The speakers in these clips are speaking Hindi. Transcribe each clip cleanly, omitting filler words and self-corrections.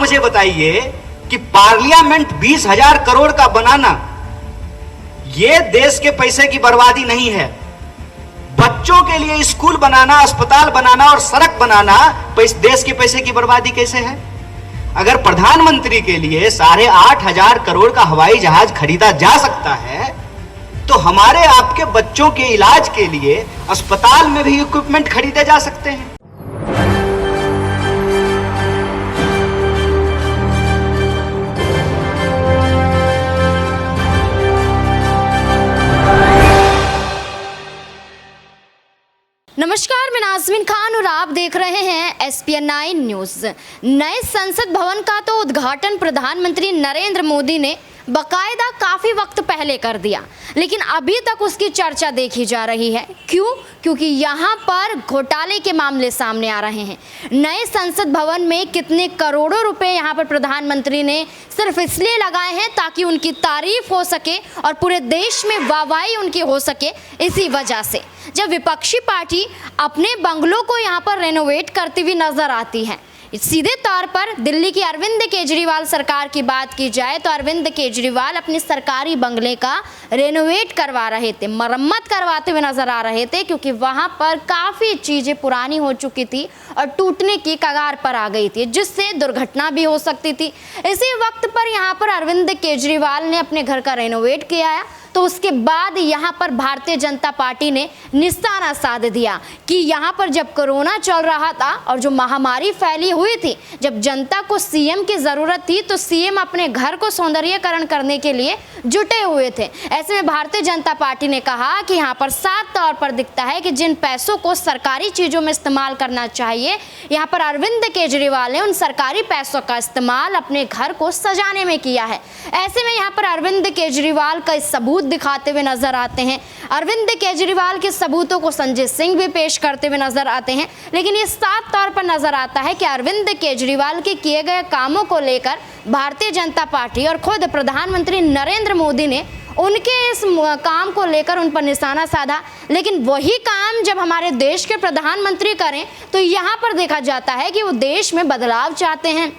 मुझे बताइए कि पार्लियामेंट 20,000 करोड़ का बनाना यह देश के पैसे की बर्बादी नहीं है। बच्चों के लिए स्कूल बनाना, अस्पताल बनाना और सड़क बनाना देश के पैसे की बर्बादी कैसे है? अगर प्रधानमंत्री के लिए 8,500 करोड़ का हवाई जहाज खरीदा जा सकता है तो हमारे आपके बच्चों के इलाज के लिए अस्पताल में भी इक्विपमेंट खरीदे जा सकते हैं। नमस्कार, मैं नाज़मीन खान और आप देख रहे हैं SPN9 न्यूज़। नए संसद भवन का तो उद्घाटन प्रधानमंत्री नरेंद्र मोदी ने बकायदा काफ़ी वक्त पहले कर दिया, लेकिन अभी तक उसकी चर्चा देखी जा रही है। क्यों? क्योंकि यहाँ पर घोटाले के मामले सामने आ रहे हैं। नए संसद भवन में कितने करोड़ों रुपए यहाँ पर प्रधानमंत्री ने सिर्फ इसलिए लगाए हैं ताकि उनकी तारीफ हो सके और पूरे देश में वाहवाही उनकी हो सके। इसी वजह से जब विपक्षी पार्टी अपने बंगलों को यहाँ पर रेनोवेट करती हुई नजर आती है, सीधे तौर पर दिल्ली की अरविंद केजरीवाल सरकार की बात की जाए तो अरविंद केजरीवाल अपने सरकारी बंगले का रेनोवेट करवा रहे थे, मरम्मत करवाते हुए नजर आ रहे थे, क्योंकि वहां पर काफ़ी चीज़ें पुरानी हो चुकी थी और टूटने की कगार पर आ गई थी, जिससे दुर्घटना भी हो सकती थी। इसी वक्त पर यहाँ पर अरविंद केजरीवाल ने अपने घर का रेनोवेट किया तो उसके बाद यहाँ पर भारतीय जनता पार्टी ने निशाना साध दिया कि यहाँ पर जब कोरोना चल रहा था और जो महामारी फैली हुई थी, जब जनता को सीएम की ज़रूरत थी तो सीएम अपने घर को सौंदर्यीकरण करने के लिए जुटे हुए थे। ऐसे में भारतीय जनता पार्टी ने कहा कि यहाँ पर साफ तौर पर दिखता है कि जिन पैसों को सरकारी चीज़ों में इस्तेमाल करना चाहिए, यहाँ पर अरविंद केजरीवाल ने उन सरकारी पैसों का इस्तेमाल अपने घर को सजाने में किया है। ऐसे में यहाँ पर अरविंद केजरीवाल का सबूत दिखाते हुए नजर आते हैं। अरविंद केजरीवाल के सबूतों को संजय सिंह भी पेश करते हुए नजर आते हैं, लेकिन ये साफ तौर पर नजर आता है कि अरविंद केजरीवाल के किए गए कामों को लेकर भारतीय जनता पार्टी और खुद प्रधानमंत्री नरेंद्र मोदी ने उनके इस काम को लेकर उन पर निशाना साधा। लेकिन वही काम जब हमारे देश के प्रधानमंत्री करें तो यहाँ पर देखा जाता है कि वो देश में बदलाव चाहते हैं,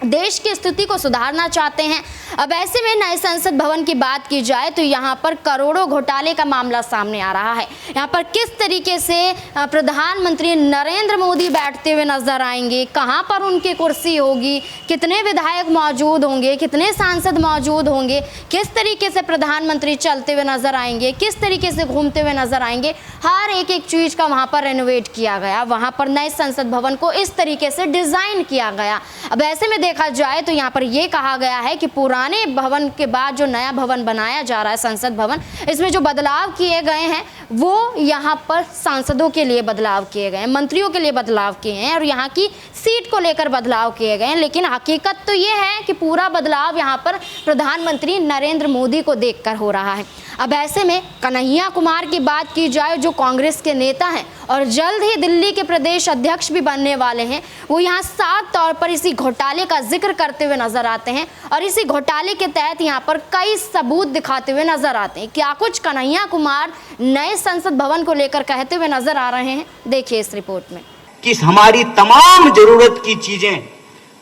देश की स्थिति को सुधारना चाहते हैं। अब ऐसे में नए संसद भवन की बात की जाए तो यहाँ पर करोड़ों घोटाले का मामला सामने आ रहा है। यहाँ पर किस तरीके से प्रधानमंत्री नरेंद्र मोदी बैठते हुए नजर आएंगे, कहाँ पर उनकी कुर्सी होगी, कितने विधायक मौजूद होंगे, कितने सांसद मौजूद होंगे, किस तरीके से प्रधानमंत्री चलते हुए नजर आएंगे, किस तरीके से घूमते हुए नजर आएंगे, हर एक चीज़ का वहाँ पर रेनोवेट किया गया। वहाँ पर नए संसद भवन को इस तरीके से डिज़ाइन किया गया। अब ऐसे में देखा जाए तो यहाँ पर यह कहा गया है कि पुराने भवन के बाद जो नया भवन बनाया जा रहा है संसद भवन, इसमें जो बदलाव किए गए हैं वो यहाँ पर सांसदों के लिए बदलाव किए गए हैं, मंत्रियों के लिए बदलाव किए हैं और यहाँ की सीट को लेकर बदलाव किए गए हैं। लेकिन हकीकत तो ये है कि पूरा बदलाव यहाँ पर प्रधानमंत्री नरेंद्र मोदी को देखकर हो रहा है। अब ऐसे में कन्हैया कुमार की बात की जाए जो कांग्रेस के नेता हैं और जल्द ही दिल्ली के प्रदेश अध्यक्ष भी बनने वाले हैं, वो यहाँ साफ तौर पर इसी घोटाले का जिक्र करते हुए नजर आते हैं और इसी घोटाले के तहत यहाँ पर कई सबूत दिखाते हुए नजर आते हैं। क्या कुछ कन्हैया कुमार नए संसद भवन को लेकर कहते हुए नजर आ रहे हैं, देखिए इस रिपोर्ट में। कि हमारी तमाम जरूरत की चीजें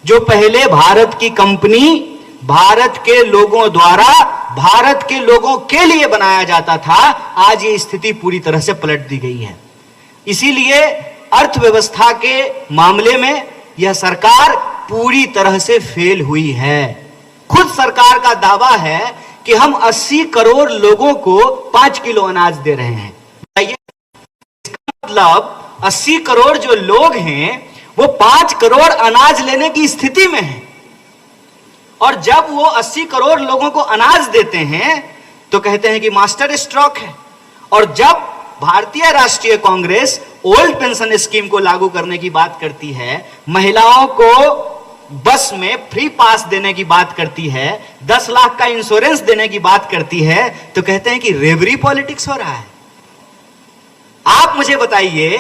जो पहले भारत की कंपनी, भारत के लोगों द्वारा, भारत के लोगों के लिए बनाया जाता था, आज ये स्थिति पूरी तरह से पलट दी गई है। इसीलिए अर्थव्यवस्था के मामले में यह सरकार पूरी तरह से फेल हुई है। खुद सरकार का दावा है कि हम 80 करोड़ लोगों को 5 किलो अनाज दे रहे हैं। इसका मतलब 80 करोड़ जो लोग हैं वो 5 करोड़ अनाज लेने की स्थिति में हैं। और जब वो 80 करोड़ लोगों को अनाज देते हैं तो कहते हैं कि मास्टर स्ट्रोक है। और जब भारतीय राष्ट्रीय कांग्रेस ओल्ड पेंशन स्कीम को लागू करने की बात करती है, महिलाओं को बस में फ्री पास देने की बात करती है, 10 लाख का इंश्योरेंस देने की बात करती है, तो कहते हैं कि रेवरी पॉलिटिक्स हो रहा है। आप मुझे बताइए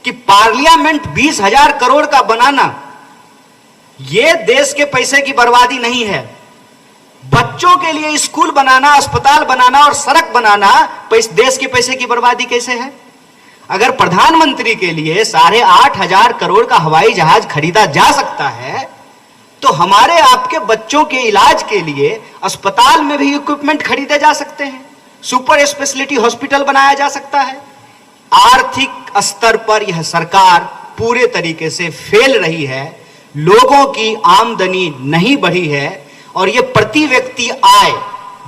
कि पार्लियामेंट 20,000 करोड़ का बनाना यह देश के पैसे की बर्बादी नहीं है। बच्चों के लिए स्कूल बनाना, अस्पताल बनाना और सड़क बनाना देश के पैसे की बर्बादी कैसे है? अगर प्रधानमंत्री के लिए 8,500 करोड़ का हवाई जहाज खरीदा जा सकता है तो हमारे आपके बच्चों के इलाज के लिए अस्पताल में भी इक्विपमेंट खरीदे जा सकते हैं, सुपर स्पेशलिटी हॉस्पिटल बनाया जा सकता है। आर्थिक स्तर पर यह सरकार पूरे तरीके से फेल रही है, लोगों की आमदनी नहीं बढ़ी है, और यह प्रति व्यक्ति आय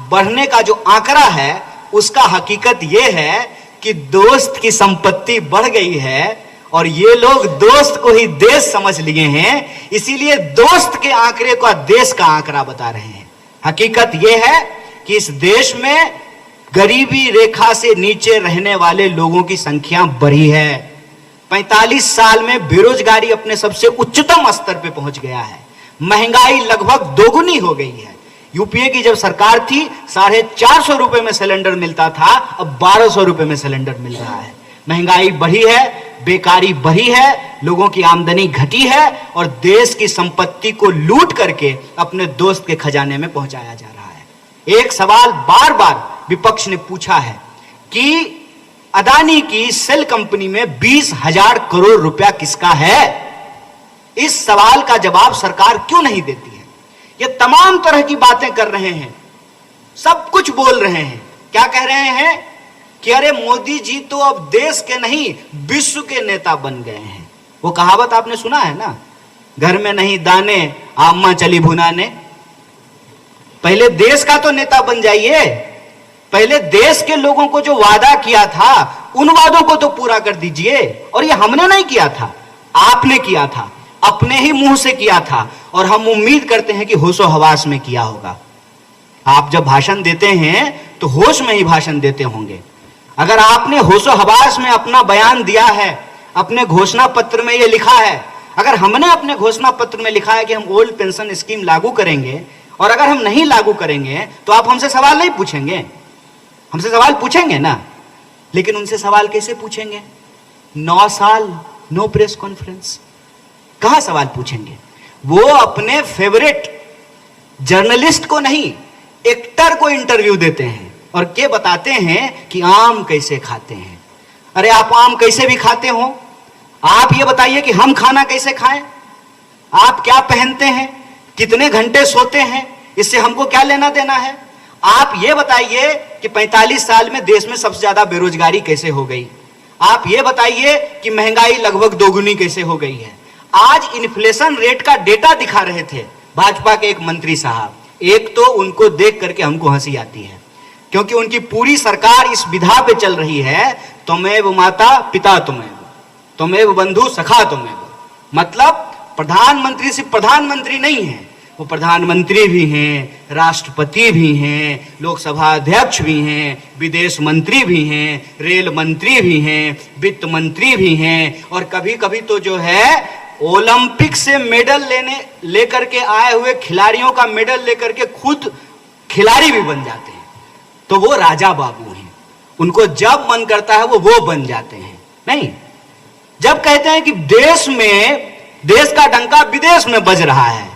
बढ़ने का जो आंकड़ा है उसका हकीकत यह है कि दोस्त की संपत्ति बढ़ गई है, और ये लोग दोस्त को ही देश समझ लिए हैं, इसीलिए दोस्त के आंकड़े को देश का आंकड़ा बता रहे हैं। हकीकत यह है कि इस देश में गरीबी रेखा से नीचे रहने वाले लोगों की संख्या बढ़ी है। 45 साल में बेरोजगारी अपने सबसे उच्चतम स्तर पे पहुंच गया है, महंगाई लगभग दोगुनी हो गई है। यूपीए की जब सरकार थी 450 रुपए में सिलेंडर मिलता था, अब 1200 रुपए में सिलेंडर मिल रहा है। महंगाई बढ़ी है, बेकारी बढ़ी है, लोगों की आमदनी घटी है, और देश की संपत्ति को लूट करके अपने दोस्त के खजाने में पहुंचाया जा रहा है। एक सवाल बार बार विपक्ष ने पूछा है कि अदानी की सेल कंपनी में 20,000 करोड़ रुपया किसका है? इस सवाल का जवाब सरकार क्यों नहीं देती है? ये तमाम तरह की बातें कर रहे हैं, सब कुछ बोल रहे हैं। क्या कह रहे हैं कि अरे मोदी जी तो अब देश के नहीं विश्व के नेता बन गए हैं। वो कहावत आपने सुना है ना, घर में नहीं दाने अम्मा चली भुनाने। पहले देश का तो नेता बन जाइए, पहले देश के लोगों को जो वादा किया था उन वादों को तो पूरा कर दीजिए। और ये हमने नहीं किया था, आपने किया था, अपने ही मुंह से किया था, और हम उम्मीद करते हैं कि होशो हवास में किया होगा। आप जब भाषण देते हैं तो होश में ही भाषण देते होंगे। अगर आपने होशो हवास में अपना बयान दिया है, अपने घोषणा पत्र में यह लिखा है, अगर हमने अपने घोषणा पत्र में लिखा है कि हम ओल्ड पेंशन स्कीम लागू करेंगे, और अगर हम नहीं लागू करेंगे तो आप हमसे सवाल नहीं पूछेंगे? हमसे सवाल पूछेंगे ना, लेकिन उनसे सवाल कैसे पूछेंगे? 9 साल नो प्रेस कॉन्फ्रेंस, कहां सवाल पूछेंगे? वो अपने फेवरेट जर्नलिस्ट को नहीं, एक्टर को इंटरव्यू देते हैं और के बताते हैं कि आम कैसे खाते हैं। अरे आप आम कैसे भी खाते हो, आप ये बताइए कि हम खाना कैसे खाएं? आप क्या पहनते हैं, कितने घंटे सोते हैं, इससे हमको क्या लेना देना है? आप ये बताइए कि 45 साल में देश में सबसे ज्यादा बेरोजगारी कैसे हो गई? आप ये बताइए कि महंगाई लगभग दोगुनी कैसे हो गई है? आज इन्फ्लेशन रेट का डेटा दिखा रहे थे भाजपा के एक मंत्री साहब। एक तो उनको देख करके हमको हंसी आती है, क्योंकि उनकी पूरी सरकार इस विधा पे चल रही है, त्वमेव माता पिता त्वमेव बंधु सखा त्वमेव। मतलब प्रधानमंत्री सिर्फ प्रधानमंत्री नहीं है, वो प्रधानमंत्री भी हैं, राष्ट्रपति भी हैं, लोकसभा अध्यक्ष भी हैं, विदेश मंत्री भी हैं, रेल मंत्री भी हैं, वित्त मंत्री भी हैं, और कभी कभी तो जो है ओलंपिक से मेडल लेकर के आए हुए खिलाड़ियों का मेडल लेकर के खुद खिलाड़ी भी बन जाते हैं। तो वो राजा बाबू हैं, उनको जब मन करता है वो बन जाते हैं। नहीं, जब कहते हैं कि देश में देश का डंका विदेश में बज रहा है,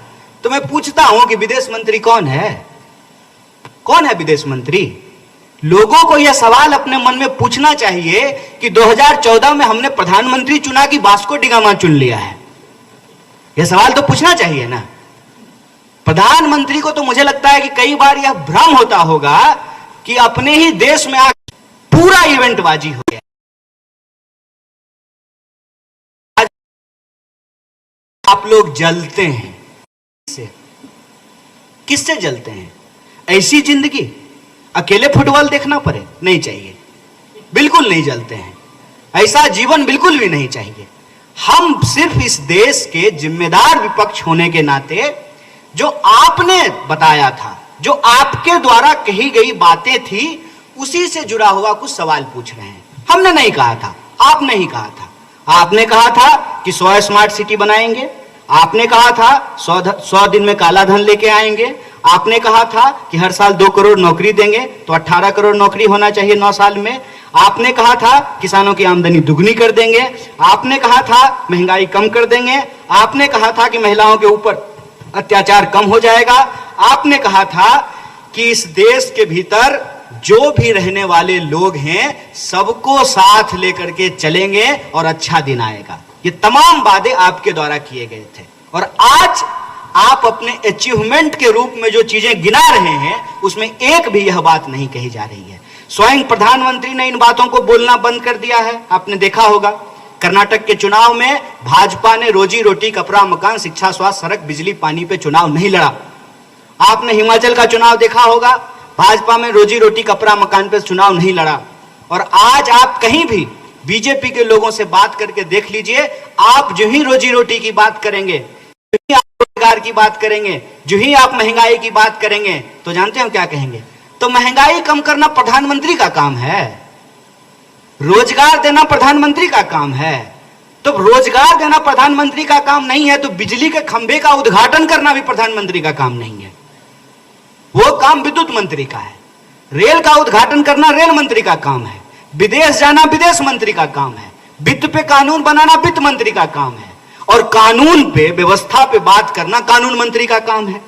तो मैं पूछता हूं कि विदेश मंत्री कौन है? कौन है विदेश मंत्री? लोगों को यह सवाल अपने मन में पूछना चाहिए कि 2014 में हमने प्रधानमंत्री चुना कि वास्को डी गामा चुन लिया है? यह सवाल तो पूछना चाहिए ना। प्रधानमंत्री को तो मुझे लगता है कि कई बार यह भ्रम होता होगा कि अपने ही देश में पूरा इवेंटबाजी हो गया। आप लोग जलते हैं, किससे जलते हैं? ऐसी जिंदगी अकेले फुटबॉल देखना पड़े? नहीं चाहिए, बिल्कुल नहीं जलते हैं। ऐसा जीवन बिल्कुल भी नहीं चाहिए। हम सिर्फ इस देश के जिम्मेदार विपक्ष होने के नाते जो आपने बताया था, जो आपके द्वारा कही गई बातें थी, उसी से जुड़ा हुआ कुछ सवाल पूछ रहे हैं। हमने नहीं कहा था, आपने ही कहा था। आपने कहा था कि 100 स्मार्ट सिटी बनाएंगे, आपने कहा था 100 दिन में काला धन लेके आएंगे, आपने कहा था कि हर साल 2 करोड़ नौकरी देंगे, तो 18 करोड़ नौकरी होना चाहिए 9 साल में। आपने कहा था किसानों की आमदनी दुगनी कर देंगे, आपने कहा था महंगाई कम कर देंगे, आपने कहा था कि महिलाओं के ऊपर अत्याचार कम हो जाएगा, आपने कहा था कि इस देश के भीतर जो भी रहने वाले लोग हैं सबको साथ लेकर के चलेंगे और अच्छा दिन आएगा। ये तमाम वादे आपके द्वारा किए गए थे, और आज आप अपने अचीवमेंट के रूप में जो चीजें गिना रहे हैं उसमें एक भी यह बात नहीं कही जा रही है। स्वयं प्रधानमंत्री ने इन बातों को बोलना बंद कर दिया है। आपने देखा होगा कर्नाटक के चुनाव में भाजपा ने रोजी रोटी, कपड़ा, मकान, शिक्षा, स्वास्थ्य, सड़क, बिजली, पानी पे चुनाव नहीं लड़ा। आपने हिमाचल का चुनाव देखा होगा, भाजपा में रोजी रोटी, कपड़ा, मकान पे चुनाव नहीं लड़ा। और आज आप कहीं भी बीजेपी के लोगों से बात करके देख लीजिए, आप जो ही रोजी रोटी की बात करेंगे, जो ही आप रोजगार की बात करेंगे, जो ही आप महंगाई की बात करेंगे, तो जानते हो क्या कहेंगे? तो महंगाई कम करना प्रधानमंत्री का काम है, रोजगार देना प्रधानमंत्री का काम है। तो रोजगार देना प्रधानमंत्री का काम नहीं है तो बिजली के खंभे का उद्घाटन करना भी प्रधानमंत्री का काम नहीं है, वो काम विद्युत मंत्री का है। रेल का उद्घाटन करना रेल मंत्री का काम है, विदेश जाना विदेश मंत्री का काम है, वित्त पे कानून बनाना वित्त मंत्री का काम है, और कानून पे, व्यवस्था पे बात करना कानून मंत्री का काम है।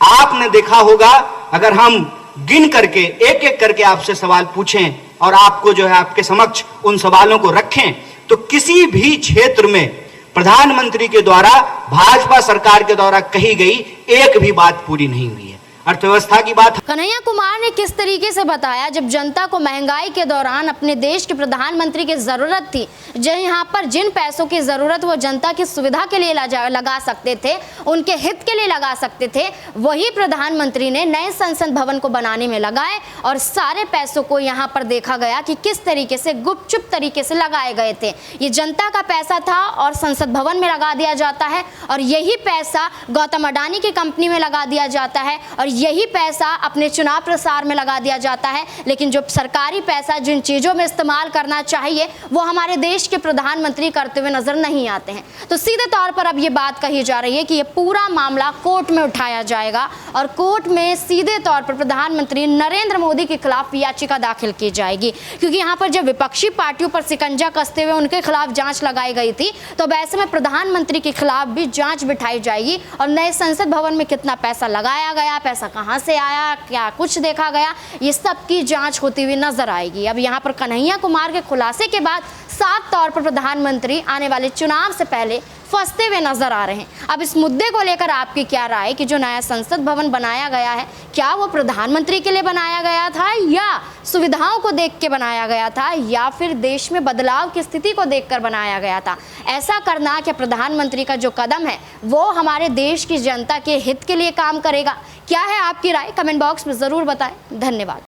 आपने देखा होगा, अगर हम गिन करके एक एक करके आपसे सवाल पूछें और आपको जो है आपके समक्ष उन सवालों को रखें, तो किसी भी क्षेत्र में प्रधानमंत्री के द्वारा, भाजपा सरकार के द्वारा कही गई एक भी बात पूरी नहीं हुई है। अर्थव्यवस्था की बात कन्हैया कुमार ने किस तरीके से बताया, जब जनता को महंगाई के दौरान अपने देश के प्रधानमंत्री की जरूरत थी, जो यहाँ पर जिन पैसों की जरूरत वो जनता की सुविधा के लिए लगा सकते थे, उनके हित के लिए लगा सकते थे, वही प्रधानमंत्री ने नए संसद भवन को बनाने में लगाए और सारे पैसों को यहाँ पर देखा गया कि किस तरीके से गुपचुप तरीके से लगाए गए थे। ये जनता का पैसा था और संसद भवन में लगा दिया जाता है, और यही पैसा गौतम अडानी की कंपनी में लगा दिया जाता है, और यही पैसा अपने चुनाव प्रसार में लगा दिया जाता है। लेकिन जो सरकारी पैसा जिन चीज़ों में इस्तेमाल करना चाहिए वो हमारे देश के प्रधानमंत्री करते हुए नजर नहीं आते हैं। तो सीधे तौर पर अब ये बात कही जा रही है कि ये पूरा मामला कोर्ट में उठाया जाएगा और कोर्ट में सीधे तौर पर प्रधानमंत्री नरेंद्र मोदी के खिलाफ याचिका दाखिल की जाएगी, क्योंकि यहाँ पर जब विपक्षी पार्टियों पर शिकंजा कसते हुए उनके खिलाफ जांच लगाई गई थी, तो वैसे में प्रधानमंत्री के खिलाफ भी जांच बिठाई जाएगी और नए संसद भवन में कितना पैसा लगाया गया, पैसा कहां से आया, क्या कुछ देखा गया, ये सब की जांच होती हुई नजर आएगी। अब यहां पर कन्हैया कुमार के खुलासे के बाद साफ तौर पर प्रधानमंत्री आने वाले चुनाव से पहले फंसते हुए नजर आ रहे हैं। अब इस मुद्दे को लेकर आपकी क्या राय कि जो नया संसद भवन बनाया गया है, क्या वो प्रधानमंत्री के लिए बनाया गया था या सुविधाओं को देख के बनाया गया था या फिर देश में बदलाव की स्थिति को देखकर बनाया गया था? ऐसा करना क्या प्रधानमंत्री का जो कदम है वो हमारे देश की जनता के हित के लिए काम करेगा? क्या है आपकी राय? कमेंट बॉक्स में ज़रूर बताएं। धन्यवाद।